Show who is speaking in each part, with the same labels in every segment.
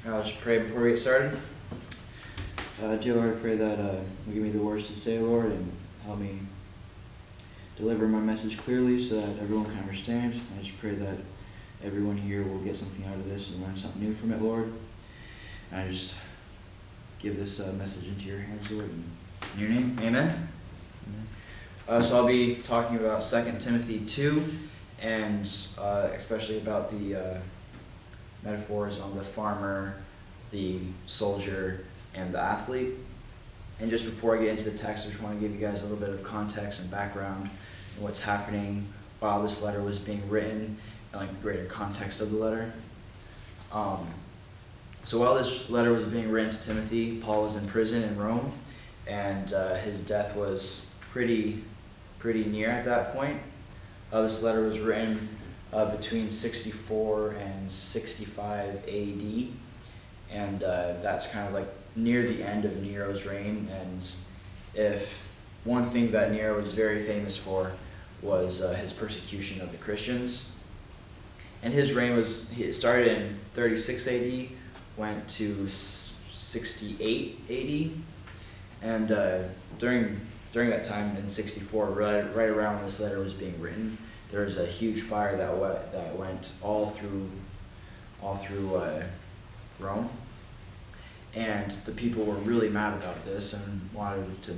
Speaker 1: I'll just pray before we get started.
Speaker 2: Dear Lord, I pray that you give me the words to say, Lord, and help me deliver my message clearly so that everyone can understand. I just pray that everyone here will get something out of this and learn something new from it, Lord. And I just give this message into your hands, Lord.
Speaker 1: In your name, amen. So I'll be talking about 2 Timothy 2, and especially about the metaphors on the farmer, the soldier, and the athlete. And just before I get into the text, I just want to give you guys a little bit of context and background on what's happening while this letter was being written, and like the greater context of the letter. So while this letter was being written to Timothy, Paul was in prison in Rome, and his death was pretty near at that point. This letter was written between 64 and 65 AD, and that's kind of like near the end of Nero's reign. And if one thing that Nero was very famous for was his persecution of the Christians. And his reign he started in 36 AD, went to 68 AD, and during that time in 64, right around when this letter was being written, there was a huge fire that went all through Rome, and the people were really mad about this and wanted to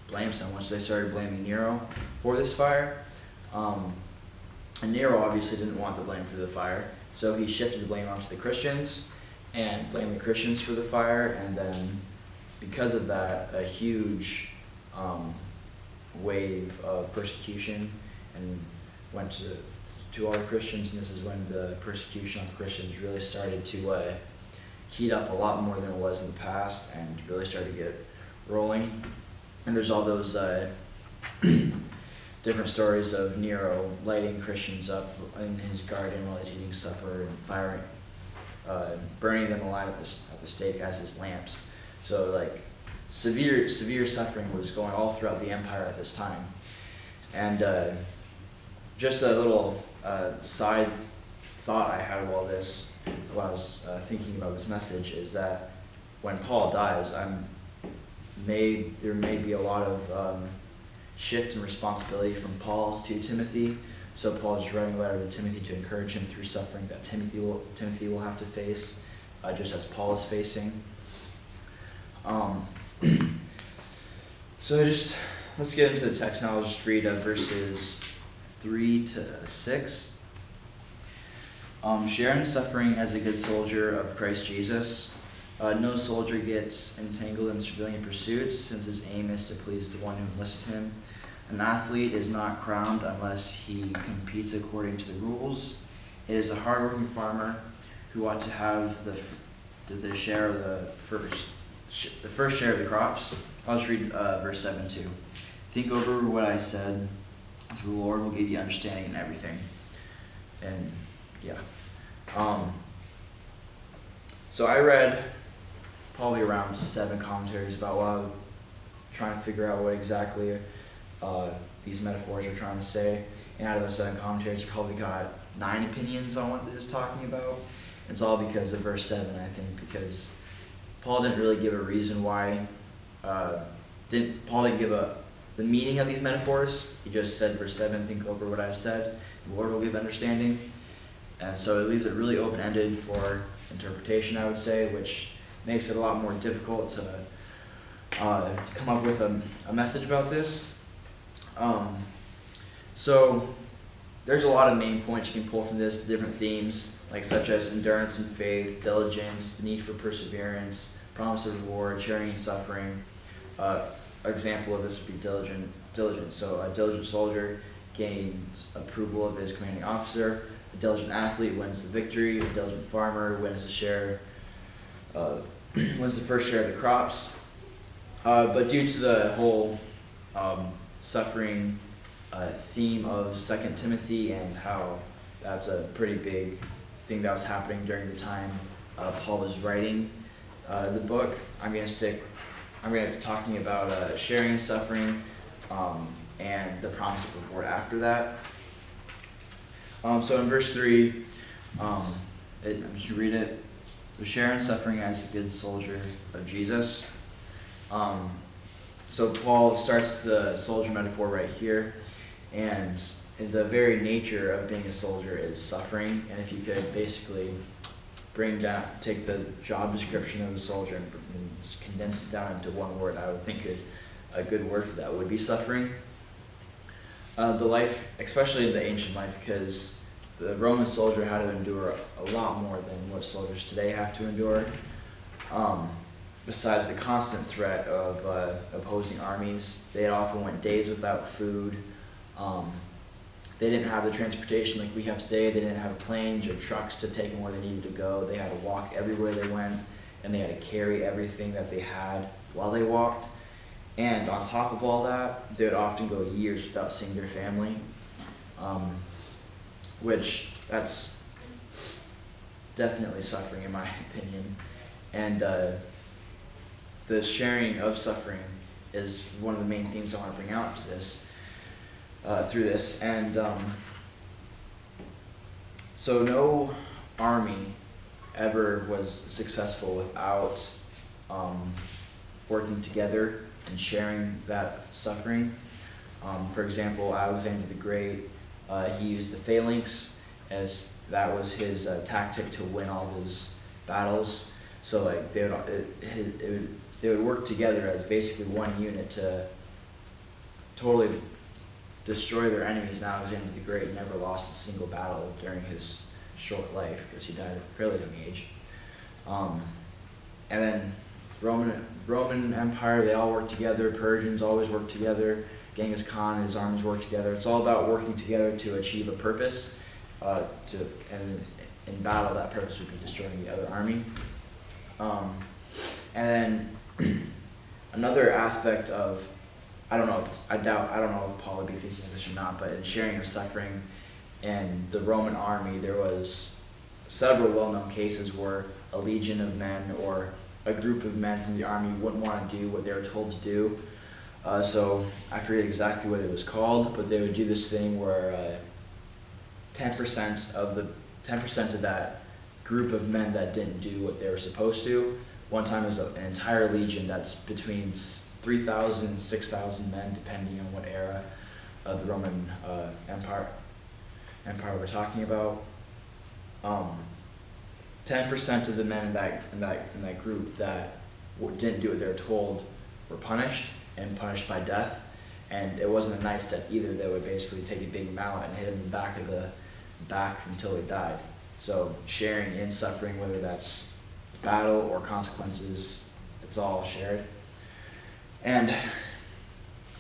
Speaker 1: blame someone, so they started blaming Nero for this fire. And Nero obviously didn't want the blame for the fire, so he shifted the blame onto the Christians and blamed the Christians for the fire, and then because of that, a huge wave of persecution and went to all the Christians, and this is when the persecution on Christians really started to heat up a lot more than it was in the past, and really started to get rolling. And there's all those different stories of Nero lighting Christians up in his garden while he's eating supper, and burning them alive at the stake as his lamps. So like severe suffering was going all throughout the empire at this time. And just a little side thought I had while I was thinking about this message is that when Paul dies, there may be a lot of shift in responsibility from Paul to Timothy. So Paul is writing a letter to Timothy to encourage him through suffering that Timothy will have to face, just as Paul is facing. So let's get into the text now. I'll just read verses 3 to 6. Share in suffering as a good soldier of Christ Jesus. No soldier gets entangled in civilian pursuits, since his aim is to please the one who enlisted him. An athlete is not crowned unless he competes according to the rules. It is a hard-working farmer who ought to have the share of the first share of the crops. I'll just read verse 7 too. Think over what I said, for the Lord will give you understanding in everything. And yeah. So I read probably around 7 commentaries about what I was trying to figure out what exactly these metaphors are trying to say. And out of those 7 commentaries, I probably got 9 opinions on what this is talking about. It's all because of verse 7, I think, because Paul didn't really give a reason why. Paul didn't give the meaning of these metaphors. He just said, verse 7, think over what I've said. The Lord will give understanding. And so it leaves it really open-ended for interpretation, I would say, which makes it a lot more difficult to come up with a message about this. So there's a lot of main points you can pull from this, different themes, such as endurance and faith, diligence, the need for perseverance, promise of reward, sharing and suffering. An example of this would be diligence. So a diligent soldier gains approval of his commanding officer. A diligent athlete wins the victory. A diligent farmer wins wins the first share of the crops. But due to the whole suffering theme of 2 Timothy and how that's a pretty big thing that was happening during the time Paul was writing the book, I'm going to be talking about sharing and suffering and the promise of reward after that. So in verse 3, I'm just going to read it. So sharing suffering as a good soldier of Jesus. So Paul starts the soldier metaphor right here, and the very nature of being a soldier is suffering. And if you could basically take the job description of a soldier and condense it down into one word, I would think a good word for that would be suffering. The life, especially the ancient life, because the Roman soldier had to endure a lot more than what soldiers today have to endure. Besides the constant threat of opposing armies, they often went days without food. They didn't have the transportation like we have today. They didn't have planes or trucks to take them where they needed to go. They had to walk everywhere they went, and they had to carry everything that they had while they walked. And on top of all that, they would often go years without seeing their family, which that's definitely suffering in my opinion. And the sharing of suffering is one of the main themes I want to bring out to this, through this. And so no army ever was successful without working together and sharing that suffering. For example, Alexander the Great, he used the phalanx as that was his tactic to win all his battles. So like they would work together as basically one unit to totally destroy their enemies. And Alexander the Great never lost a single battle during his short life because he died at a fairly young age. And then Roman Empire, they all worked together. Persians always worked together. Genghis Khan and his armies worked together. It's all about working together to achieve a purpose. And in battle, that purpose would be destroying the other army. And then another aspect of, I don't know if Paul would be thinking of this or not, but in sharing of suffering in the Roman army, there was several well-known cases where a legion of men or a group of men from the army wouldn't want to do what they were told to do. So I forget exactly what it was called, but they would do this thing where 10% of that group of men that didn't do what they were supposed to. One time it was an entire legion that's between 3,000 and 6,000 men, depending on what era of the Roman Empire we're talking about. 10% of the men in that group that didn't do what they were told were punished, and punished by death. And it wasn't a nice death either. They would basically take a big mallet and hit him in the back until he died. So sharing in suffering, whether that's battle or consequences, it's all shared. And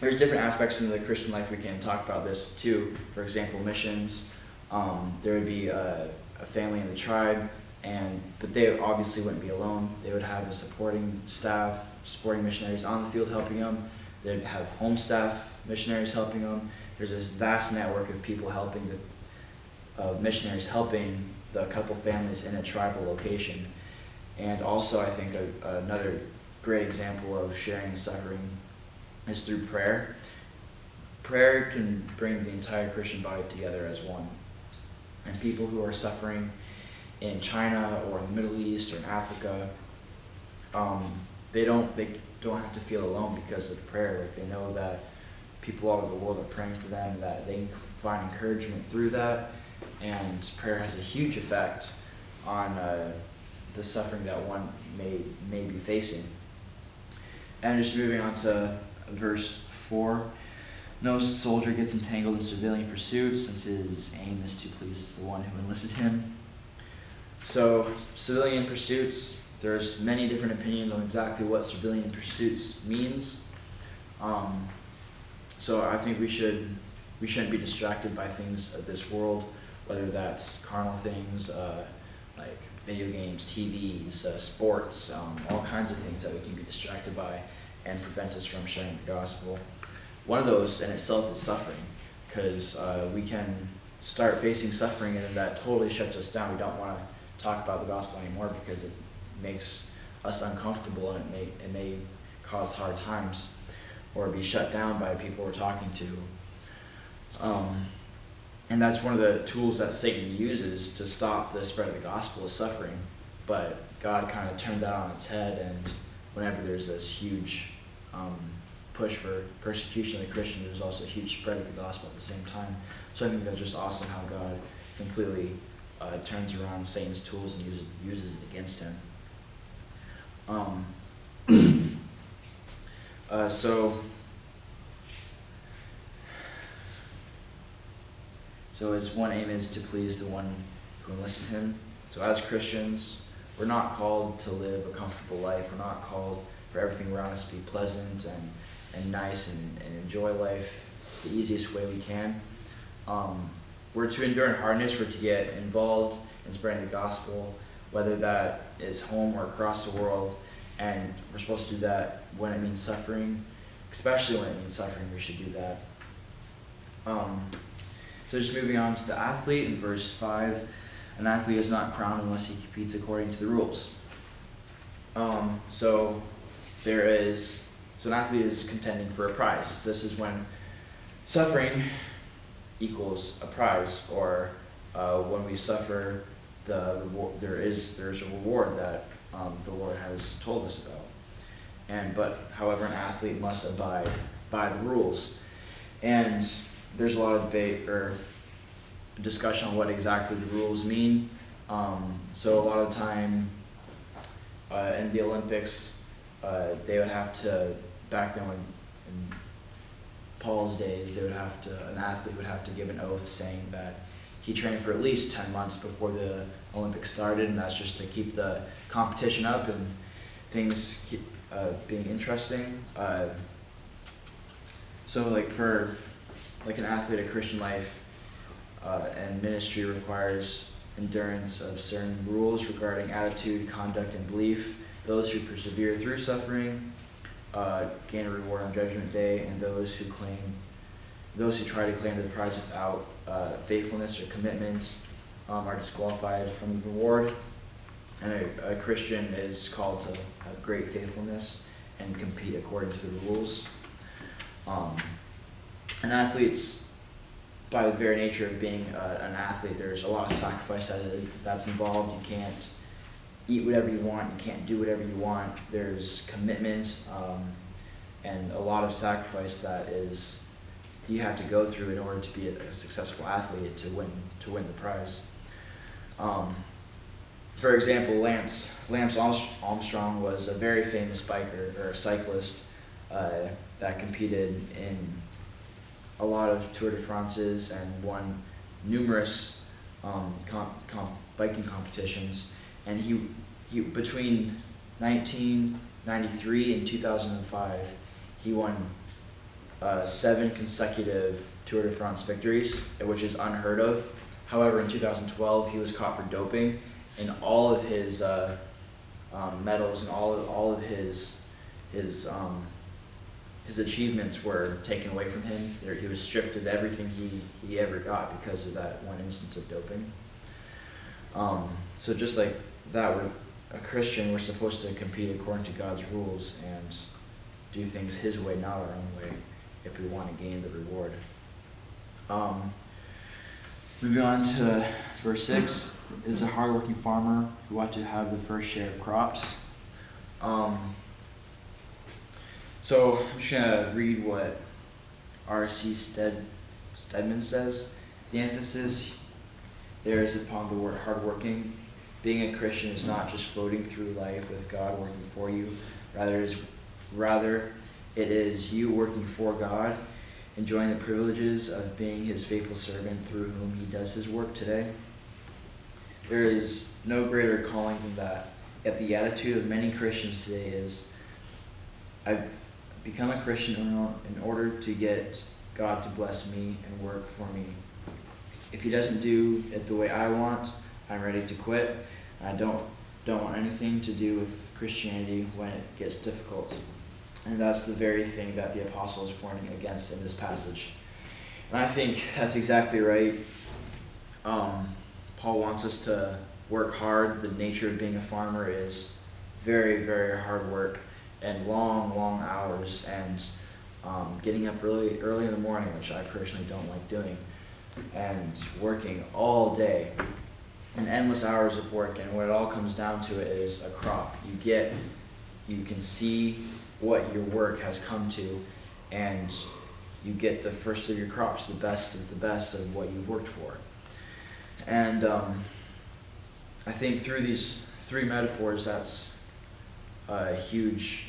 Speaker 1: there's different aspects in the Christian life we can talk about this too. For example, missions. There would be a family in the tribe, but they obviously wouldn't be alone. They would have a supporting staff, supporting missionaries on the field helping them. They'd have home staff missionaries helping them. There's this vast network of people of missionaries helping the couple families in a tribal location. And also, I think another great example of sharing and suffering is through prayer. Prayer can bring the entire Christian body together as one. And people who are suffering in China or in the Middle East or in Africa, they don't have to feel alone because of prayer. Like, they know that people all over the world are praying for them, that they can find encouragement through that. And prayer has a huge effect on the suffering that one may be facing. And just moving on to verse 4. No soldier gets entangled in civilian pursuits, since his aim is to please the one who enlisted him. So civilian pursuits, there's many different opinions on exactly what civilian pursuits means. So I think we shouldn't be distracted by things of this world, whether that's carnal things, like video games, TVs, sports, all kinds of things that we can be distracted by and prevent us from sharing the gospel. One of those in itself is suffering, because we can start facing suffering and that totally shuts us down. We don't want to talk about the gospel anymore because it makes us uncomfortable, and it may cause hard times or be shut down by people we're talking to. And that's one of the tools that Satan uses to stop the spread of the gospel, is suffering. but God kind of turned that on its head, and whenever there's this huge push for persecution of the Christian, there's also a huge spread of the gospel at the same time. So I think that's just awesome how God completely turns around Satan's tools and uses it against him. So his one aim is to please the one who enlisted him. So as Christians, we're not called to live a comfortable life. We're not called for everything around us to be pleasant and nice and enjoy life the easiest way we can. We're to endure in hardness. We're to get involved in spreading the gospel, whether that is home or across the world. And we're supposed to do that when it means suffering, especially when it means suffering. We should do that. So just moving on to the athlete in verse 5. An athlete is not crowned unless he competes according to the rules. So an athlete is contending for a prize. This is when suffering equals a prize, or when we suffer, there's a reward that the Lord has told us about. However, an athlete must abide by the rules. And there's a lot of debate or discussion on what exactly the rules mean. So a lot of time in the Olympics, they would have to, back then in Paul's days, an athlete would have to give an oath saying that he trained for at least 10 months before the Olympics started, and that's just to keep the competition up and things keep being interesting. So like for an athlete, a Christian life and ministry requires endurance of certain rules regarding attitude, conduct, and belief. Those who persevere through suffering gain a reward on Judgment Day, and those who try to claim the prize without faithfulness or commitment are disqualified from the reward. And a Christian is called to have great faithfulness and compete according to the rules. And athletes, by the very nature of being an athlete, there's a lot of sacrifice that's involved. You can't eat whatever you want. You can't do whatever you want. There's commitment and a lot of sacrifice that you have to go through in order to be a successful athlete to win the prize. For example, Lance Armstrong was a very famous biker or cyclist that competed in a lot of Tour de France's and won numerous biking competitions. And he between 1993 and 2005, he won 7 consecutive Tour de France victories, which is unheard of. However, in 2012, he was caught for doping, and all of his medals and all of his achievements were taken away from him. He was stripped of everything he ever got because of that one instance of doping. So just like that, a Christian, we're supposed to compete according to God's rules and do things His way, not our own way, if we want to gain the reward. Moving on to verse 6, is a hardworking farmer who ought to have the first share of crops. So I'm just going to read what R.C. Stedman says. The emphasis there is upon the word hardworking. Being a Christian is not just floating through life with God working for you. Rather, it is you working for God, enjoying the privileges of being His faithful servant through whom He does His work today. There is no greater calling than that. Yet the attitude of many Christians today is, I've become a Christian in order to get God to bless me and work for me. If He doesn't do it the way I want, I'm ready to quit. I don't want anything to do with Christianity when it gets difficult. And that's the very thing that the apostle is warning against in this passage. And I think that's exactly right. Paul wants us to work hard. The nature of being a farmer is very, very hard work and long, long hours, and getting up really early in the morning, which I personally don't like doing, and working all day. and endless hours of work, and what it all comes down to is a crop. You can see what your work has come to, and you get the first of your crops, the best of what you've worked for. And I think through these three metaphors, that's a huge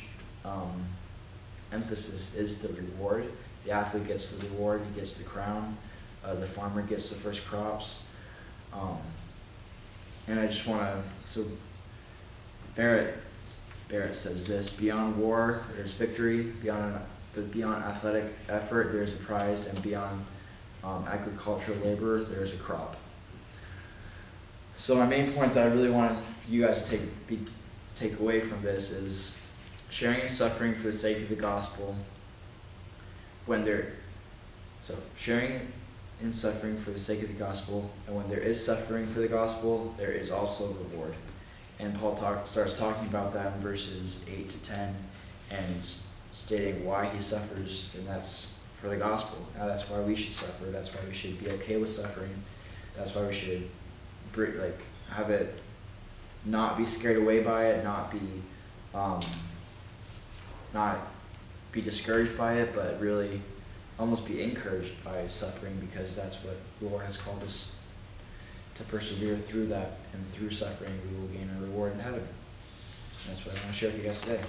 Speaker 1: emphasis is the reward. The athlete gets the reward, he gets the crown, the farmer gets the first crops. And I just want to, so Barrett says this: beyond war, there's victory. Beyond athletic effort, there's a prize, and beyond agricultural labor, there's a crop. So my main point that I really want you guys to take away from this is sharing in suffering for the sake of the gospel. Sharing in suffering for the sake of the gospel, and when there is suffering for the gospel, there is also reward. And Paul starts talking about that in verses 8 to 10, and stating why he suffers, and that's for the gospel. Now that's why we should suffer. That's why we should be okay with suffering. That's why we should have it, not be scared away by it, not be discouraged by it, but really almost be encouraged by suffering, because that's what the Lord has called us to persevere through that, and through suffering we will gain a reward in heaven. And that's what I want to share with you guys today.